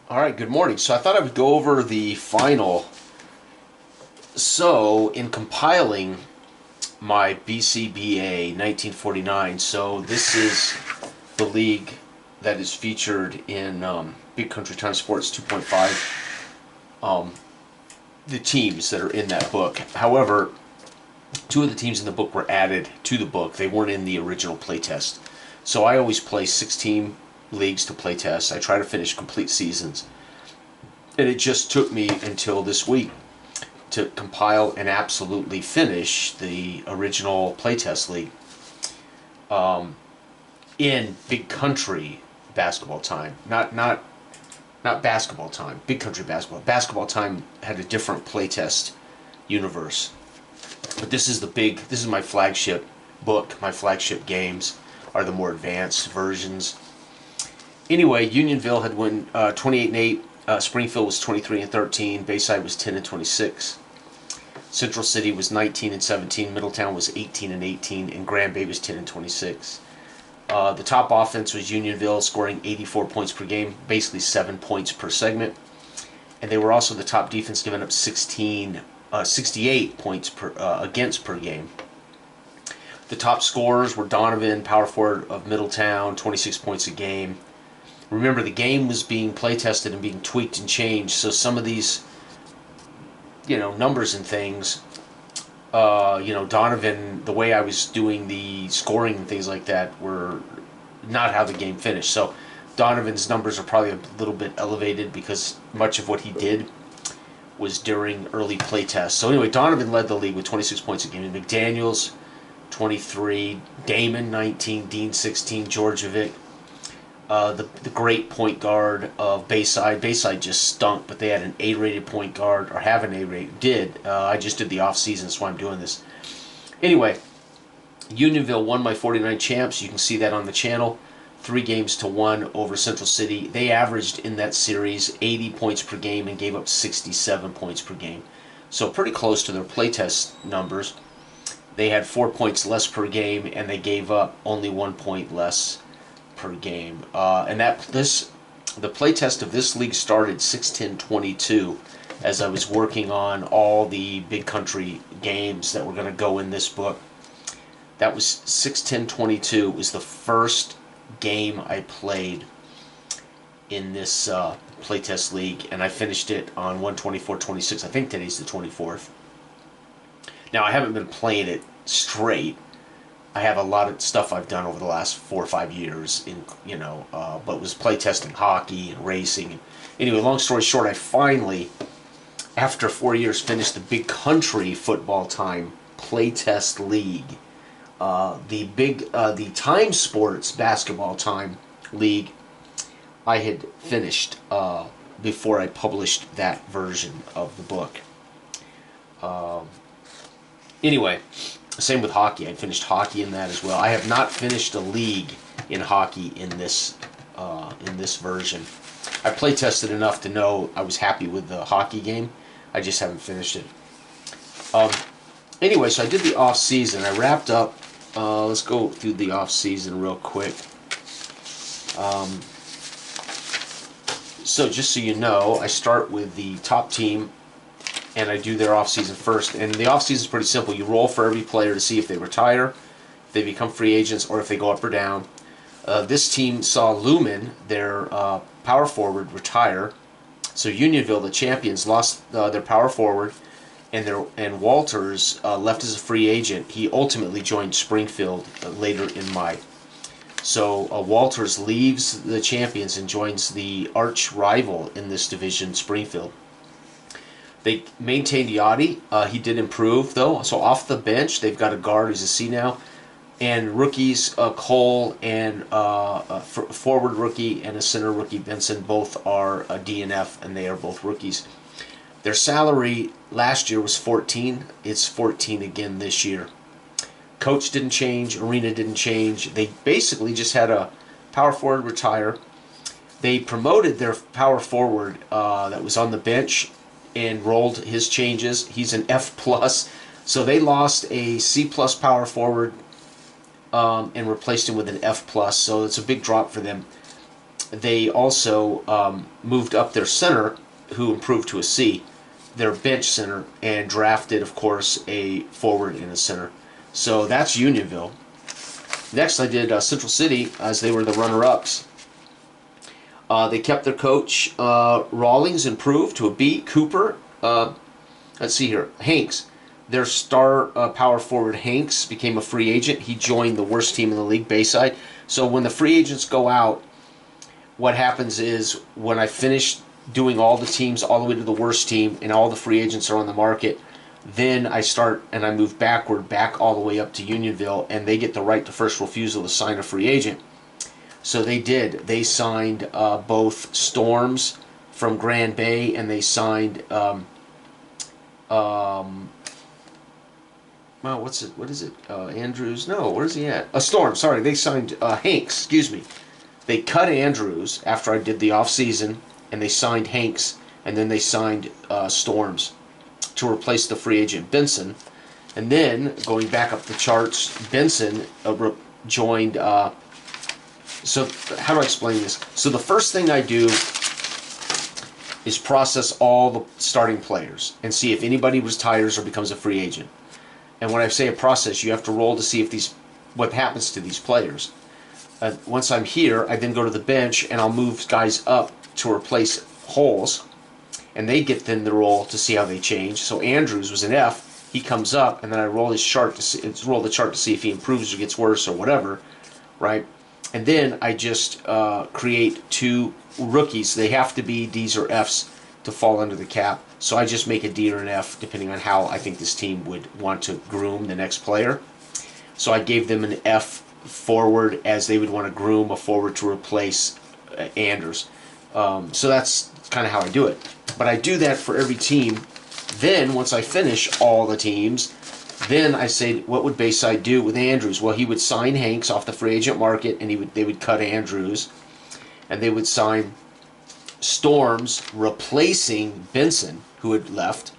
All right, good morning. So I thought I would go over the final. So in compiling my BCBA 1949, so this is the league that is featured in Big Country Time Sports 2.5, the teams that are in that book. However, two of the teams in the book were added to the book. They weren't in the original playtest. So I always play 16 leagues to playtest. I try to finish complete seasons. And it just took me until this week to compile and absolutely finish the original playtest league in Big Country basketball time. Not basketball time. Big Country basketball. Basketball time had a different playtest universe. But this is my flagship book. My flagship games are the more advanced versions. Anyway, Unionville had won 28-8. Springfield was 23-13. Bayside was 10-26. Central City was 19-17. Middletown was 18-18, and Grand Bay was 10-26. The top offense was Unionville, scoring 84 points per game, basically 7 points per segment. And they were also the top defense, giving up 68 points against per game. The top scorers were Donovan, power forward of Middletown, 26 points a game. Remember, the game was being play tested and being tweaked and changed, so some of these, numbers and things, Donovan, the way I was doing the scoring and things like that were not how the game finished. So Donovan's numbers are probably a little bit elevated because much of what he did was during early play tests. So anyway, Donovan led the league with 26 points a game. McDaniels, 23, Damon, 19, Dean, 16, Georgievic. The great point guard of Bayside. Bayside just stunk, but they had an A-rated point guard, or have an A-rated. I just did the off-season, that's why I'm doing this. Anyway, Unionville won my 49 champs. You can see that on the channel. 3-1 over Central City. They averaged in that series 80 points per game and gave up 67 points per game. So pretty close to their playtest numbers. They had 4 points less per game, and they gave up only 1 point less per game. The playtest of this league started 6/10/22 as I was working on all the Big Country games that were going to go in this book. That was 6/10/22 was the first game I played in this playtest league, and I finished it on 1/24/26. I think today's the 24th. Now, I haven't been playing it straight. I have a lot of stuff I've done over the last 4 or 5 years, but was playtesting hockey and racing. Anyway, long story short, I finally, after 4 years, finished the Big Country football time playtest league. The Time Sports basketball time league, I had finished before I published that version of the book. Anyway, same with hockey. I finished hockey in that as well. I have not finished a league in hockey in this version. I play tested enough to know I was happy with the hockey game. I just haven't finished it. Anyway, so I did the off season. I wrapped up. Let's go through the off season real quick. So just so you know, I start with the top team, and I do their off-season first. And the off-season is pretty simple. You roll for every player to see if they retire, if they become free agents, or if they go up or down. This team saw Lumen, their power forward, retire. So Unionville, the champions, lost their power forward, and Walters left as a free agent. He ultimately joined Springfield later in May. So Walters leaves the champions and joins the arch rival in this division, Springfield. They maintained Yachty. He did improve, though. So off the bench, they've got a guard who's a C now. And rookies, Cole and a forward rookie and a center rookie, Benson, both are a DNF, and they are both rookies. Their salary last year was 14. It's 14 again this year. Coach didn't change. Arena didn't change. They basically just had a power forward retire. They promoted their power forward that was on the bench and rolled his changes. He's an F+. So they lost a C+ power forward and replaced him with an F+. So it's a big drop for them. they also moved up their center, who improved to a C, their bench center, and drafted, of course, a forward and a center. So that's Unionville. Next, I did Central City, as they were the runner-ups. They kept their coach. Rawlings improved to a B. Cooper, let's see here, Hanks. Their star power forward, Hanks, became a free agent. He joined the worst team in the league, Bayside. So when the free agents go out, what happens is when I finish doing all the teams all the way to the worst team and all the free agents are on the market, then I start and I move backward, back all the way up to Unionville, and they get the right to first refusal to sign a free agent. So they did. They signed both Storms from Grand Bay, and they signed well, what is it? Andrews? No, where's he at? Storm, sorry. They signed Hanks, excuse me. They cut Andrews after I did the off-season, and they signed Hanks, and then they signed Storms to replace the free agent Benson. And then, going back up the charts, Benson joined... so, how do I explain this? So the first thing I do is process all the starting players and see if anybody retires or becomes a free agent. And when I say a process, you have to roll to see if what happens to these players. Once I'm here, I then go to the bench and I'll move guys up to replace holes, and they get then the roll to see how they change. So Andrews was an F. He comes up, and then I roll his chart roll the chart to see if he improves or gets worse or whatever, right? And then I just create 2 rookies. They have to be D's or F's to fall under the cap. So I just make a D or an F depending on how I think this team would want to groom the next player. So I gave them an F forward, as they would want to groom a forward to replace Anders. So that's kind of how I do it. But I do that for every team. Then once I finish all the teams, then I say, what would Bayside do with Andrews? Well, he would sign Hanks off the free agent market, and they would cut Andrews, and they would sign Storms, replacing Benson, who had left,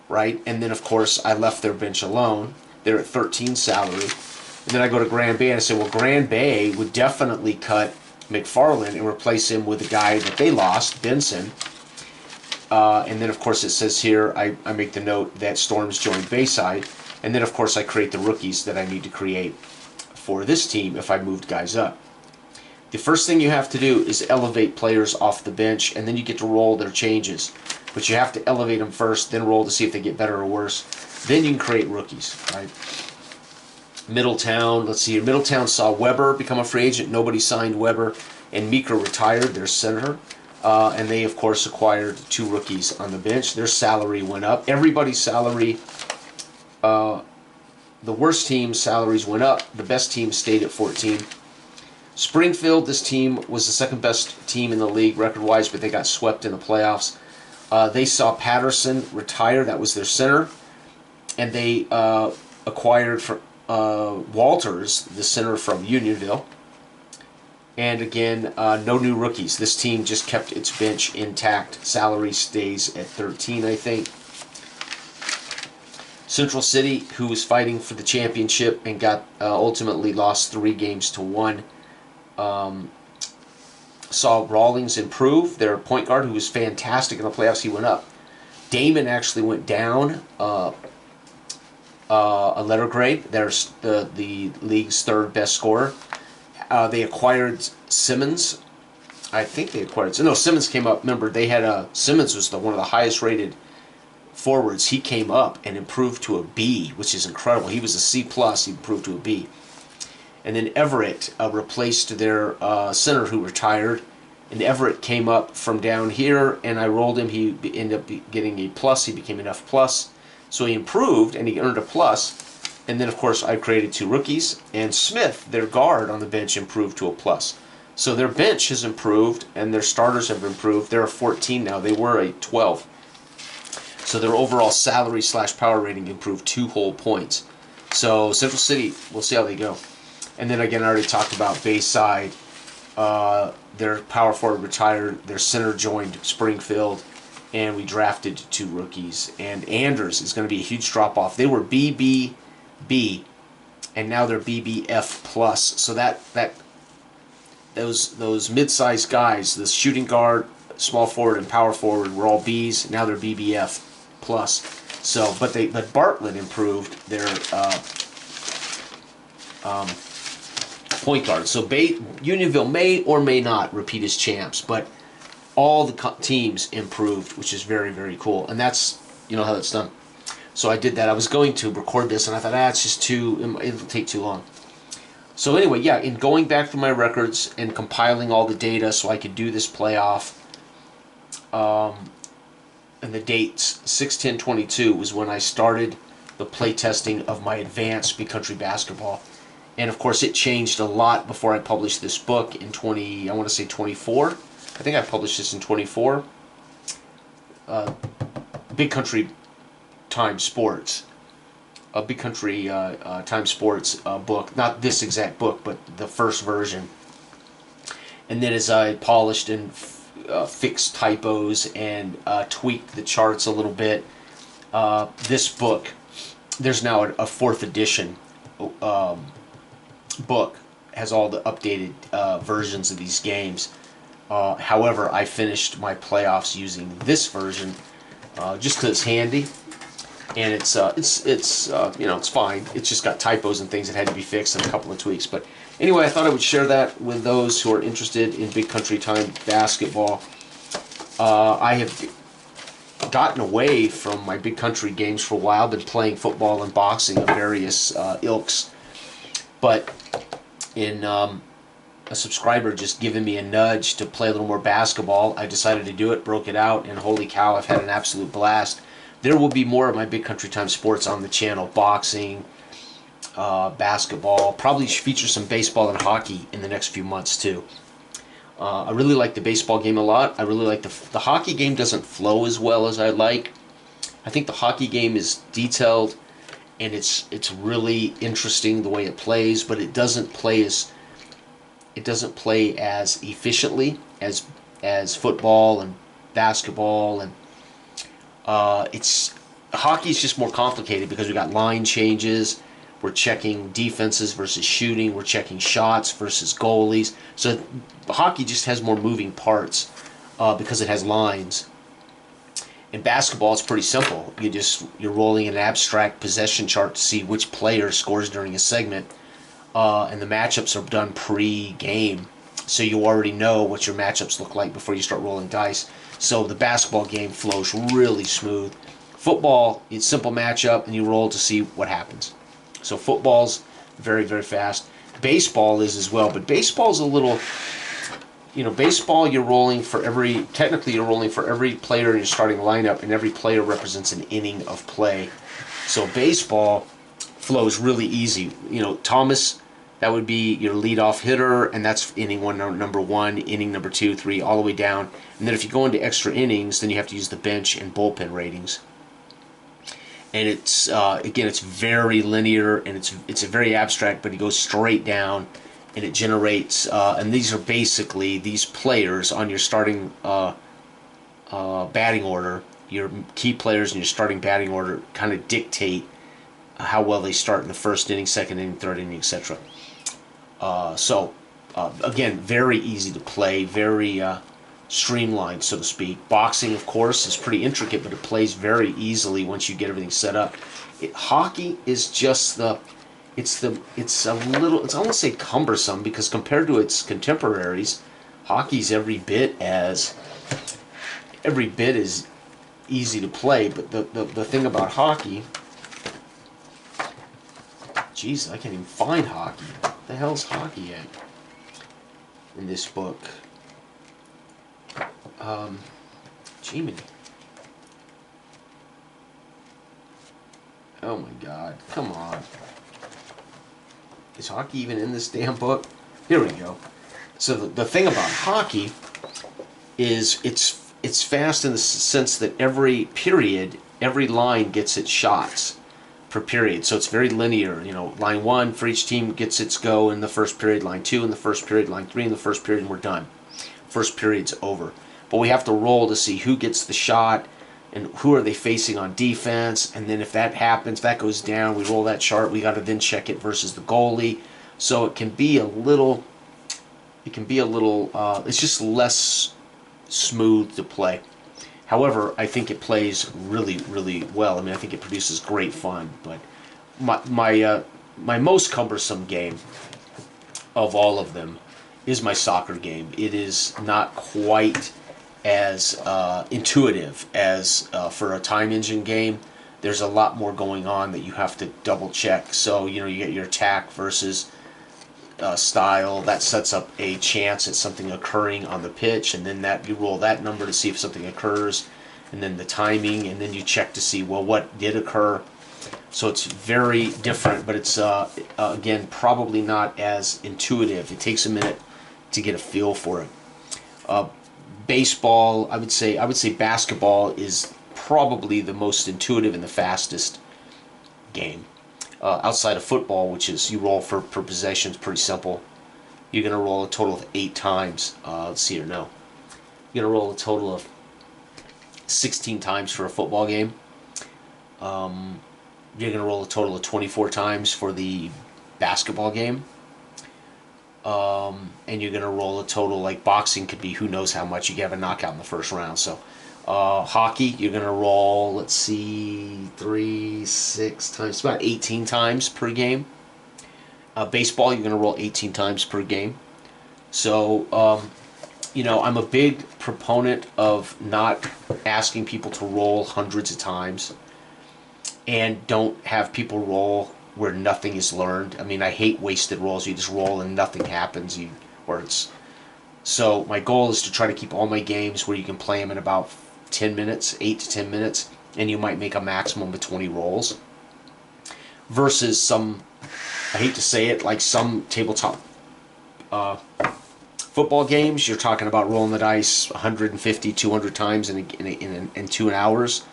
right? And then, of course, I left their bench alone. They're at 13 salary. And then I go to Grand Bay, and I say, well, Grand Bay would definitely cut McFarland and replace him with the guy that they lost, Benson. And then, of course, it says here, I make the note that Storms joined Bayside. And then, of course, I create the rookies that I need to create for this team if I moved guys up. The first thing you have to do is elevate players off the bench, and then you get to roll their changes. But you have to elevate them first, then roll to see if they get better or worse. Then you can create rookies, right? Middletown, let's see here. Middletown saw Weber become a free agent. Nobody signed Weber. And Meeker retired, their center. And they, of course, acquired 2 rookies on the bench. Their salary went up. Everybody's salary, the worst team's salaries went up. The best team stayed at 14. Springfield, this team was the second best team in the league record-wise, but they got swept in the playoffs. They saw Patterson retire. That was their center. And they acquired Walters, the center from Unionville. And again, no new rookies. This team just kept its bench intact. Salary stays at 13, I think. Central City, who was fighting for the championship and got ultimately lost 3 games to 1, saw Rawlings improve. Their point guard, who was fantastic in the playoffs, he went up. Damon actually went down a letter grade. There's the league's 3rd best scorer. They acquired Simmons. I think they acquired... No, Simmons came up. Remember, they had Simmons was one of the highest rated forwards. He came up and improved to a B, which is incredible. He was a C+, he improved to a B. And then Everett replaced their center who retired. And Everett came up from down here, and I rolled him. He ended up getting a plus. He became an F+. So he improved, and he earned a plus. And then, of course, I created 2 rookies. And Smith, their guard on the bench, improved to a plus. So their bench has improved, and their starters have improved. They're a 14 now. They were a 12. So their overall salary / power rating improved 2 whole points. So Central City, we'll see how they go. And then again, I already talked about Bayside. Their power forward retired. Their center joined Springfield. And we drafted 2 rookies. And Anders is going to be a huge drop-off. They were BBB, and now they're BBF+. So that those mid-sized guys, the shooting guard, small forward, and power forward were all Bs. Now they're BBF plus. So, but Bartlett improved their point guard. So Unionville may or may not repeat as champs, but all the teams improved, which is very, very cool. And that's, you know, how that's done. So I did that. I was going to record this, and I thought, it's just it'll take too long. So anyway, yeah, in going back through my records and compiling all the data so I could do this playoff, and the dates, 6/10/22 was when I started the play testing of my advanced big country basketball. And of course, it changed a lot before I published this book in 24. I think I published this in 24. Big Country Time Sports. A Big Country Time Sports book. Not this exact book, but the first version. And then as I polished and fixed typos and tweaked the charts a little bit, this book, there's now a fourth edition book, has all the updated versions of these games. However, I finished my playoffs using this version just because it's handy, and it's you know, it's fine. It's just got typos and things that had to be fixed and a couple of tweaks. But anyway, I thought I would share that with those who are interested in Big Country Time basketball. I have gotten away from my Big Country games for a while. I've been playing football and boxing of various ilks, but in a subscriber just giving me a nudge to play a little more basketball, I decided to do it, broke it out, and holy cow, I've had an absolute blast. There will be more of my Big Country Time sports on the channel: boxing, basketball, probably feature some baseball and hockey in the next few months too. I really like the baseball game a lot. I really like the hockey game. Doesn't flow as well as I like. I think the hockey game is detailed, and it's really interesting the way it plays, but it doesn't play as efficiently as football and basketball, and hockey's just more complicated because we got line changes. We're checking defenses versus shooting. We're checking shots versus goalies. So hockey just has more moving parts because it has lines. In basketball, it's pretty simple. You're rolling an abstract possession chart to see which player scores during a segment, and the matchups are done pre-game, so you already know what your matchups look like before you start rolling dice. So the basketball game flows really smooth. Football, it's simple matchup, and you roll to see what happens. So football's very, very fast. Baseball is as well, but baseball's a little, baseball you're rolling for technically you're rolling for every player in your starting lineup, and every player represents an inning of play. So baseball flows really easy. Thomas, that would be your leadoff hitter, and that's inning one, number one, inning number 2, 3, all the way down. And then if you go into extra innings, then you have to use the bench and bullpen ratings. And it's again, it's very linear, and it's a very abstract, but it goes straight down, and it generates. And these are basically these players on your starting batting order. Your key players in your starting batting order kind of dictate how well they start in the first inning, second inning, third inning, etc. Again, very easy to play, very streamlined, so to speak. Boxing, of course, is pretty intricate, but it plays very easily once you get everything set up. Hockey is just I won't say cumbersome, because compared to its contemporaries, hockey's every bit as easy to play. But the thing about hockey, jeez, I can't even find hockey. What the hell's hockey at in this book? Jiminy. Oh my God, come on. Is hockey even in this damn book? Here we go. So the thing about hockey is it's fast in the sense that every period, every line gets its shots per period. So it's very linear. Line 1 for each team gets its go in the first period, line 2 in the first period, line 3 in the first period, and we're done. First period's over. But we have to roll to see who gets the shot and who are they facing on defense. And then if that happens, that goes down, we roll that chart. We got to then check it versus the goalie. So it can be a little it can be a little. It's just less smooth to play. However, I think it plays really, really well. I mean, I think it produces great fun. But my most cumbersome game of all of them is my soccer game. It is not quite as intuitive as for a time engine game. There's a lot more going on that you have to double check. So, you know, you get your attack versus style. That sets up a chance at something occurring on the pitch, and then that you roll that number to see if something occurs, and then the timing, and then you check to see, well, what did occur. So it's very different, but it's again probably not as intuitive. It takes a minute to get a feel for it. Baseball, I would say basketball is probably the most intuitive and the fastest game. Outside of football, which is you roll for possession, it's pretty simple. You're going to roll a total of 8 times. Let's see here, no. You're going to roll a total of 16 times for a football game. You're going to roll a total of 24 times for the basketball game. And you're going to roll a total, like boxing could be who knows how much. You can have a knockout in the first round. So hockey, you're going to roll, let's see, 3, 6 times, about 18 times per game. Baseball, you're going to roll 18 times per game. So, you know, I'm a big proponent of not asking people to roll hundreds of times, and don't have people roll where nothing is learned. I mean, I hate wasted rolls. You just roll and nothing happens. So my goal is to try to keep all my games where you can play them in about 10 minutes, 8 to 10 minutes, and you might make a maximum of 20 rolls. Versus some, I hate to say it, like some tabletop football games, you're talking about rolling the dice 150, 200 times in 2 hours.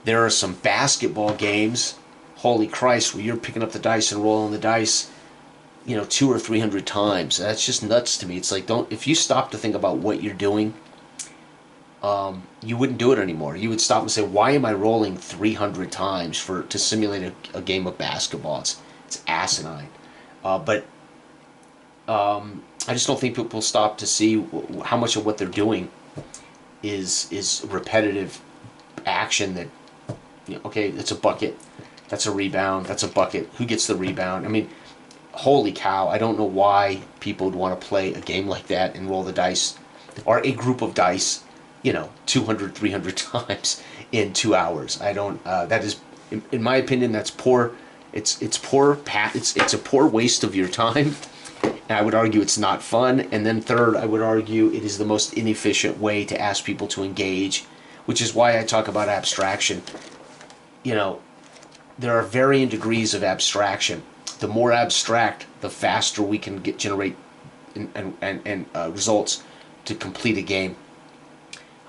There are some basketball games, holy Christ, where you're picking up the dice and rolling the dice, you know, 200 or 300 times. That's just nuts to me. It's like, if you stop to think about what you're doing, you wouldn't do it anymore. You would stop and say, why am I rolling 300 times to simulate a game of basketball? It's asinine. But I just don't think people stop to see how much of what they're doing is repetitive action that, you know, okay, it's a bucket, that's a rebound, that's a bucket, who gets the rebound? I mean, holy cow, I don't know why people would want to play a game like that and roll the dice, or a group of dice, you know, 200, 300 times in 2 hours. I don't, that is, in my opinion, that's poor. It's poor, it's a poor waste of your time. And I would argue it's not fun. And then third, I would argue it is the most inefficient way to ask people to engage, which is why I talk about abstraction. You know, there are varying degrees of abstraction. The more abstract, the faster we can generate results to complete a game.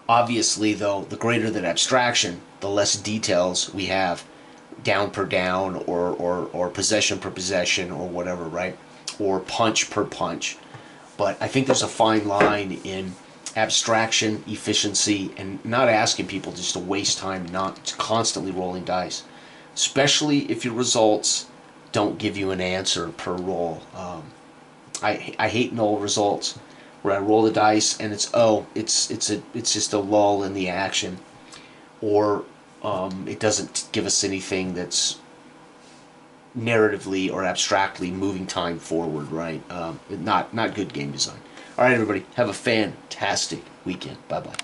Obviously, though, the greater that abstraction, the less details we have, down per down, or possession per possession, or whatever, right? Or punch per punch. But I think there's a fine line in abstraction, efficiency, and not asking people just to waste time not constantly rolling dice, especially if your results don't give you an answer per roll. I hate null results where I roll the dice and it's just a lull in the action, or it doesn't give us anything that's narratively or abstractly moving time forward, right? Not good game design. All right, everybody, have a fantastic weekend. Bye-bye.